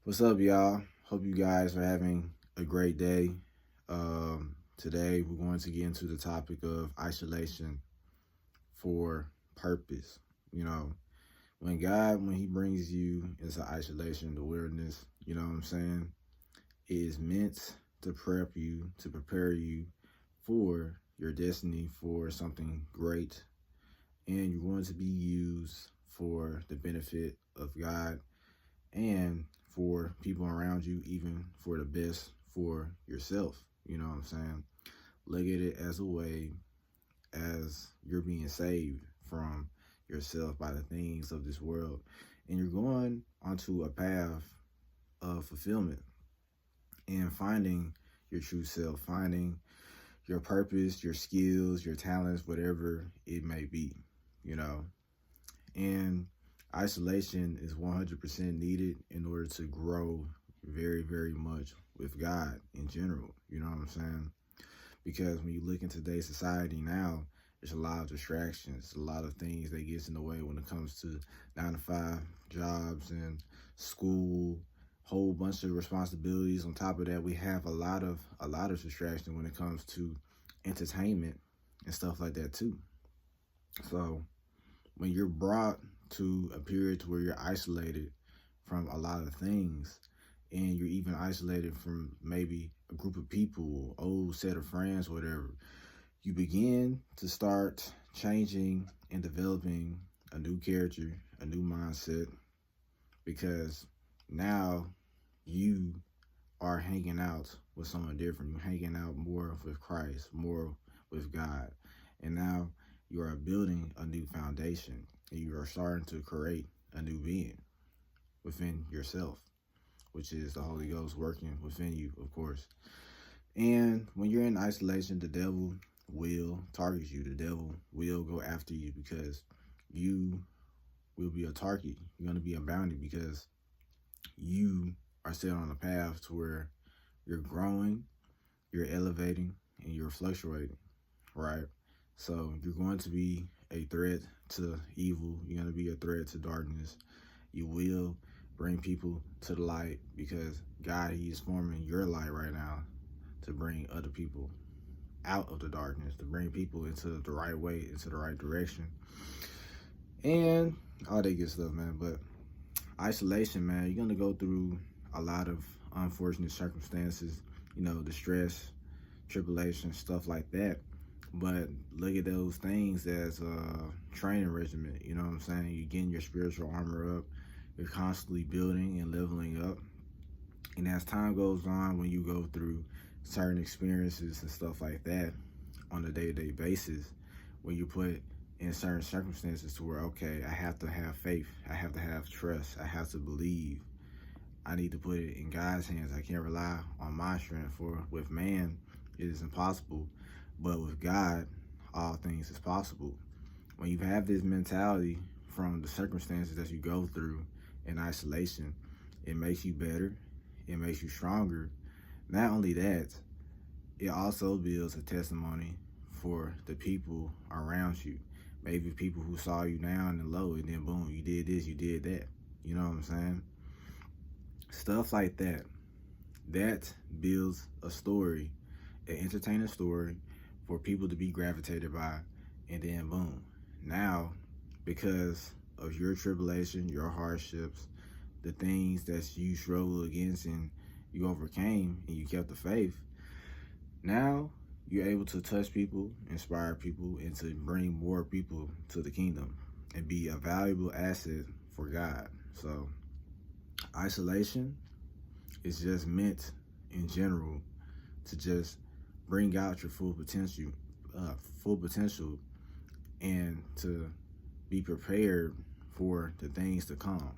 What's up, y'all? Hope you guys are having a great day. Today, we're going to get into the topic of isolation for purpose. You know, when He brings you into isolation, the wilderness, you know what I'm saying, it is meant to prepare you for your destiny, for something great, and you're going to be used for the benefit of God and for people around you, even for the best for yourself. You know what I'm saying? Look at it as a way as you're being saved from yourself by the things of this world. And you're going onto a path of fulfillment and finding your true self, finding your purpose, your skills, your talents, whatever it may be, you know. And isolation is 100% needed in order to grow very, very much with God in general. You know what I'm saying? Because when you look in today's society now, there's a lot of distractions, a lot of things that gets in the way when it comes to 9 to 5 jobs and school, whole bunch of responsibilities. On top of that, we have a lot of distraction when it comes to entertainment and stuff like that too. So when you're brought to a period to where you're isolated from a lot of things, and you're even isolated from maybe a group of people, old set of friends, whatever, you begin to start changing and developing a new character, a new mindset, because now you are hanging out with someone different. You're hanging out more with Christ, more with God. And now you are building a new foundation, and you are starting to create a new being within yourself, which is the Holy Ghost working within you, of course. And when you're in isolation, the devil will target you. The devil will go after you because you will be a target. You're going to be a bounty because you are set on a path to where you're growing, you're elevating, and you're fluctuating, right? So you're going to be a threat to evil. You're going to be a threat to darkness. You will bring people to the light because God, He is forming your light right now to bring other people out of the darkness, to bring people into the right way, into the right direction, and all that good stuff, man. But isolation, man, you're going to go through a lot of unfortunate circumstances, the stress, tribulation, stuff like that. But look at those things as a training regimen. You know what I'm saying? You're getting your spiritual armor up. You're constantly building and leveling up. And as time goes on, when you go through certain experiences and stuff like that on a day-to-day basis, when you put in certain circumstances to where, okay, I have to have faith, I have to have trust, I have to believe, I need to put it in God's hands. I can't rely on my strength, for with man it is impossible, but with God all things is possible. When you have this mentality from the circumstances that you go through in isolation, it makes you better, it makes you stronger. Not only that, it also builds a testimony for the people around you. Maybe people who saw you down and low, and then boom, you did this, you did that. You know what I'm saying? Stuff like that. That builds a story, an entertaining story for people to be gravitated by. And then boom. Now, because of your tribulation, your hardships, the things that you struggled against and you overcame and you kept the faith, now you're able to touch people, inspire people, and to bring more people to the kingdom and be a valuable asset for God. So isolation is just meant in general to just bring out your full potential, and to be prepared for the things to come,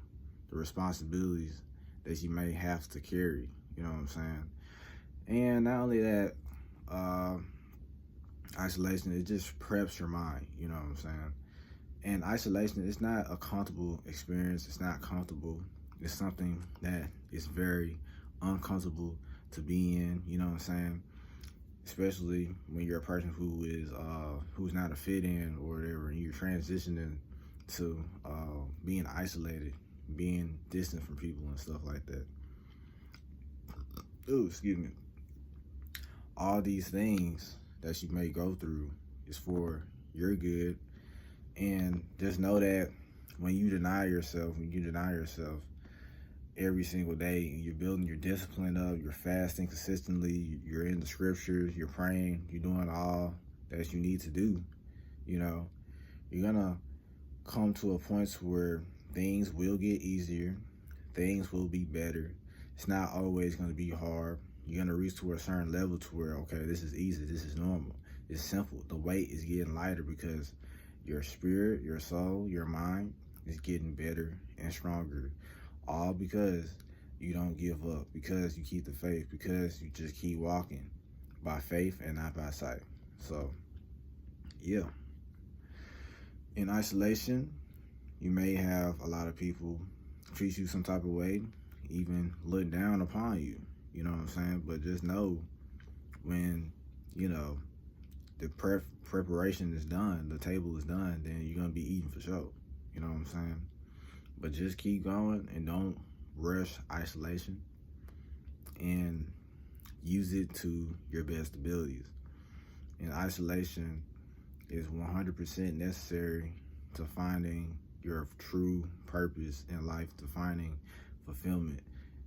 the responsibilities that you may have to carry. You know what I'm saying? And not only that, uh, isolation, it just preps your mind. You know what I'm saying? And isolation is not a comfortable experience. It's not comfortable. It's something that is very uncomfortable to be in. You know what I'm saying? Especially when you're a person who's not a fit in or whatever, and you're transitioning to being isolated, being distant from people and stuff like that. excuse me, all these things that you may go through is for your good. And just know that when you deny yourself every single day, and you're building your discipline up, you're fasting consistently, you're in the scriptures, you're praying, you're doing all that you need to do, you know, you're gonna come to a point where things will get easier, things will be better. It's not always gonna be hard. You're gonna reach to a certain level to where, okay, this is easy, this is normal, it's simple. The weight is getting lighter because your spirit, your soul, your mind is getting better and stronger. All because you don't give up, because you keep the faith, because you just keep walking by faith and not by sight. So, yeah. In isolation, you may have a lot of people treat you some type of way, even look down upon you. You know what I'm saying? But just know when, you know, the preparation is done, the table is done, then you're going to be eating for sure. You know what I'm saying? But just keep going and don't rush isolation, and use it to your best abilities. And isolation is 100% necessary to finding your true purpose in life, to finding fulfillment.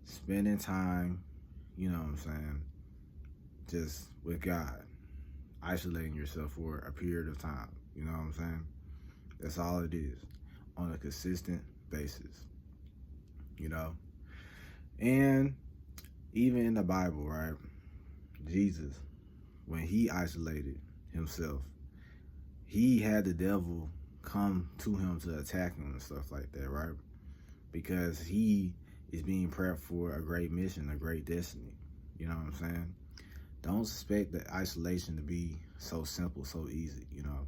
Spending time, you know what I'm saying, just with God. Isolating yourself for a period of time. You know what I'm saying? That's all it is, on a consistent basis. You know? And even in the Bible, right? Jesus, when he isolated himself, he had the devil come to him to attack him and stuff like that, right? Because he is being prepped for a great mission, a great destiny. You know what I'm saying? Don't expect the isolation to be so simple, so easy, you know.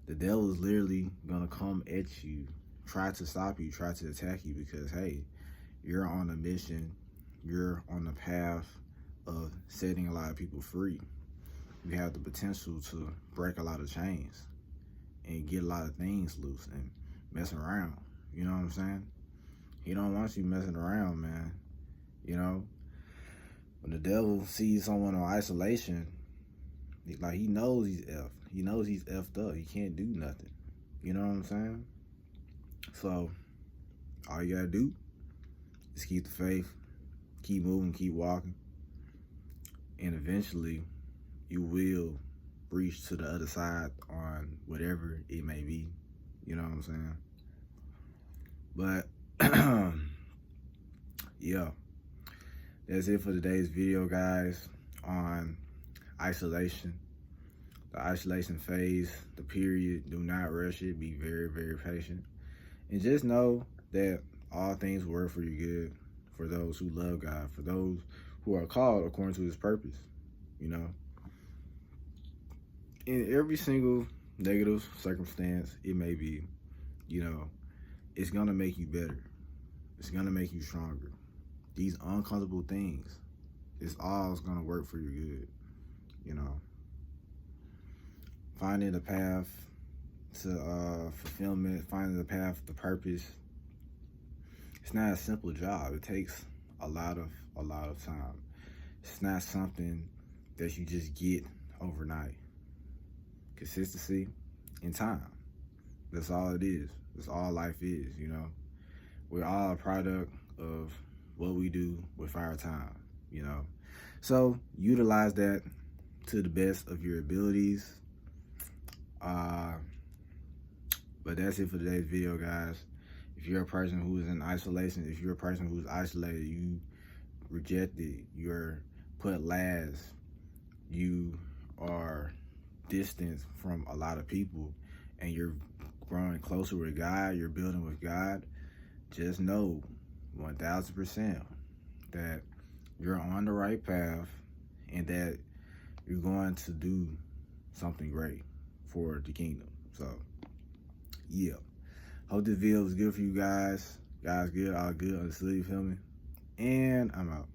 The devil is literally gonna come at you, try to stop you, try to attack you, because, hey, you're on a mission, you're on the path of setting a lot of people free. You have the potential to break a lot of chains and get a lot of things loose and mess around, you know what I'm saying? He don't want you messing around, man, you know. When the devil sees someone on isolation, he knows he's effed. He knows he's effed up. He can't do nothing. You know what I'm saying? So, all you gotta do is keep the faith, keep moving, keep walking, and eventually you will reach to the other side on whatever it may be. You know what I'm saying? But, yeah. That's it for today's video, guys, on isolation. The isolation phase, the period. Do not rush it. Be very, very patient. And just know that all things work for your good, for those who love God, for those who are called according to his purpose, you know. In every single negative circumstance it may be, you know, it's going to make you better. It's going to make you stronger. These uncomfortable things, it's all going to work for your good, you know. Finding the path to fulfillment, finding the path to purpose, it's not a simple job. It takes a lot of time. It's not something that you just get overnight. Consistency and time. That's all it is. That's all life is, you know. We're all a product of what we do with our time, you know. So utilize that to the best of your abilities. But that's it for today's video, guys. If you're a person who is in isolation, if you're a person who's isolated, you rejected, you're put last, you are distant from a lot of people, and you're growing closer with God, you're building with God, just know 1000% that you're on the right path and that you're going to do something great for the kingdom. So, yeah. Hope this video was good for you guys. Guys, good, all good, understood, you feel me? And I'm out.